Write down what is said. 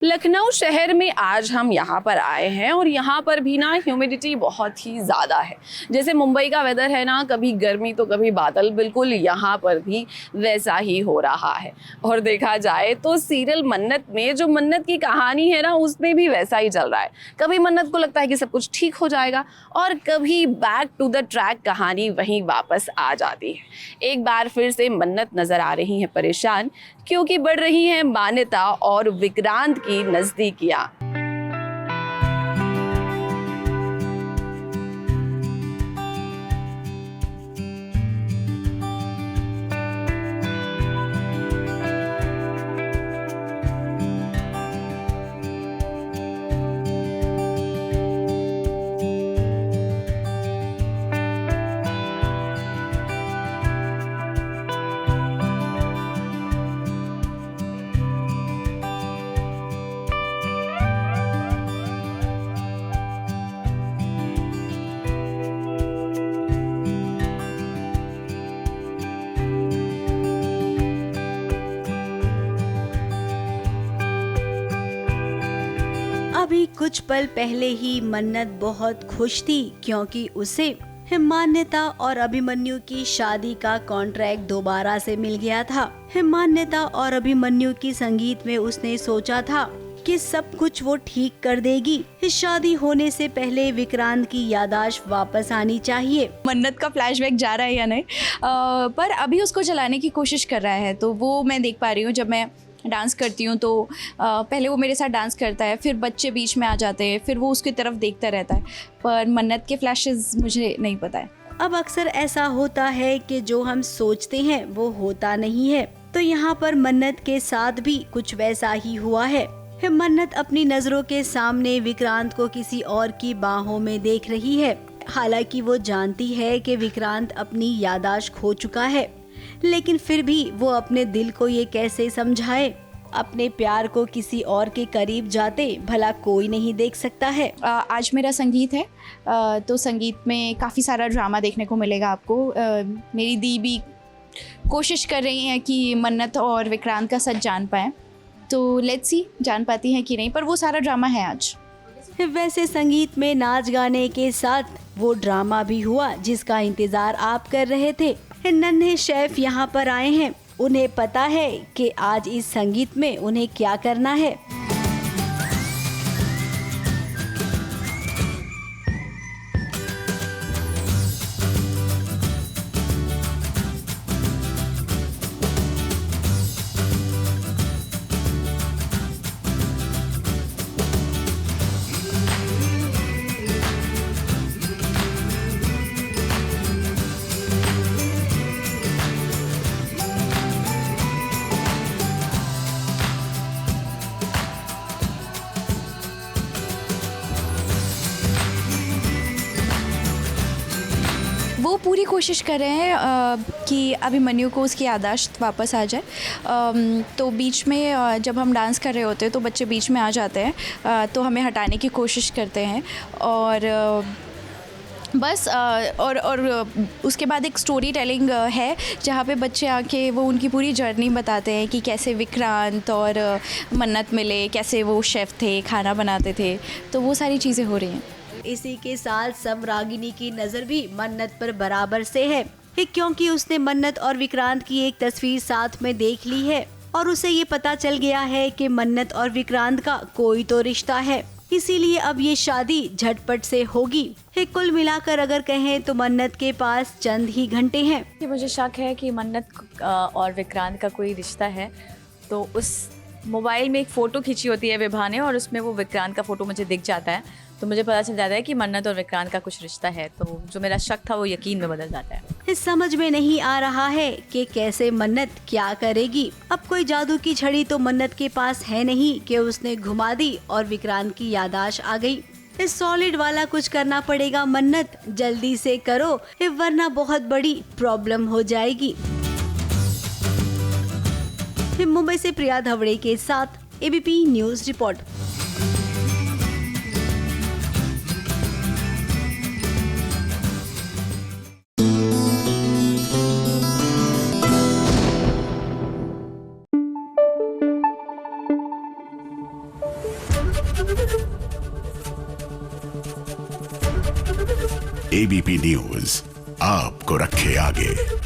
लखनऊ शहर में आज हम यहाँ पर आए हैं और यहाँ पर भी ना ह्यूमिडिटी बहुत ही ज़्यादा है। जैसे मुंबई का वेदर है ना, कभी गर्मी तो कभी बादल, बिल्कुल यहाँ पर भी वैसा ही हो रहा है। और देखा जाए तो सीरियल मन्नत में जो मन्नत की कहानी है ना, उसमें भी वैसा ही चल रहा है। कभी मन्नत को लगता है कि सब कुछ ठीक हो जाएगा और कभी बैक टू द ट्रैक कहानी वहीं वापस आ जाती है। एक बार फिर से मन्नत नज़र आ रही है परेशान, क्योंकि बढ़ रही है मान्यता और विक्रांत की नजदीकियां। अभी कुछ पल पहले ही मन्नत बहुत खुश थी क्योंकि उसे हिमान्विता और अभिमन्यु की शादी का कॉन्ट्रैक्ट दोबारा से मिल गया था। हिमान्विता और अभिमन्यु की संगीत में उसने सोचा था कि सब कुछ वो ठीक कर देगी। इस शादी होने से पहले विक्रांत की याददाश्त वापस आनी चाहिए। मन्नत का फ्लैशबैक जा रहा है या नहीं, पर अभी उसको चलाने की कोशिश कर रहा है, तो वो मैं देख पा रही हूँ। जब मैं डांस करती हूँ तो पहले वो मेरे साथ डांस करता है, फिर बच्चे बीच में आ जाते हैं, फिर वो उसकी तरफ देखता रहता है, पर मन्नत के फ्लैशेस मुझे नहीं पता है। अब अक्सर ऐसा होता है कि जो हम सोचते हैं वो होता नहीं है, तो यहाँ पर मन्नत के साथ भी कुछ वैसा ही हुआ है। मन्नत अपनी नजरों के सामने विक्रांत को किसी और की बाहों में देख रही है। हालांकि वो जानती है कि विक्रांत अपनी याददाश्त खो चुका है, लेकिन फिर भी वो अपने दिल को ये कैसे समझाए। अपने प्यार को किसी और के करीब जाते भला कोई नहीं देख सकता है। आज मेरा संगीत है, तो संगीत में काफ़ी सारा ड्रामा देखने को मिलेगा आपको। मेरी दी भी कोशिश कर रही हैं कि मन्नत और विक्रांत का सच जान पाएँ, तो लेट्स सी जान पाती हैं कि नहीं, पर वो सारा ड्रामा है आज। वैसे संगीत में नाच गाने के साथ वो ड्रामा भी हुआ जिसका इंतजार आप कर रहे थे। नन्हे शेफ यहाँ पर आए हैं। उन्हें पता है कि आज इस संगीत में उन्हें क्या करना है। वो पूरी कोशिश कर रहे हैं कि अभिमन्यु को उसकी याददाश्त वापस आ जाए। तो बीच में जब हम डांस कर रहे होते हैं तो बच्चे बीच में आ जाते हैं, तो हमें हटाने की कोशिश करते हैं और बस और उसके बाद एक स्टोरी टेलिंग है जहाँ पे बच्चे आके वो उनकी पूरी जर्नी बताते हैं कि कैसे विक्रांत और मन्नत मिले, कैसे वो शेफ़ थे, खाना बनाते थे, तो वो सारी चीज़ें हो रही हैं। इसी के साथ सब रागिनी की नजर भी मन्नत पर बराबर से है, क्योंकि उसने मन्नत और विक्रांत की एक तस्वीर साथ में देख ली है और उसे ये पता चल गया है कि मन्नत और विक्रांत का कोई तो रिश्ता है। इसीलिए अब ये शादी झटपट से होगी। कुल मिलाकर अगर कहें तो मन्नत के पास चंद ही घंटे हैं। मुझे शक है कि मन्नत और विक्रांत का कोई रिश्ता है। तो उस मोबाइल में एक फ़ोटो खींची होती है विभा ने और उसमें वो विक्रांत का फ़ोटो मुझे दिख जाता है, तो मुझे पता चल जाता है कि मन्नत और विक्रांत का कुछ रिश्ता है। तो जो मेरा शक था वो यकीन में बदल जाता है। समझ में नहीं आ रहा है कि कैसे मन्नत क्या करेगी। अब कोई जादू की छड़ी तो मन्नत के पास है नहीं कि उसने घुमा दी और विक्रांत की याददाश्त आ गई। इस सॉलिड वाला कुछ करना पड़ेगा मन्नत, जल्दी से करो वरना बहुत बड़ी प्रॉब्लम हो जाएगी। मुंबई से प्रिया धवड़े के साथ ABP news report. ABP news आपको रखे आगे।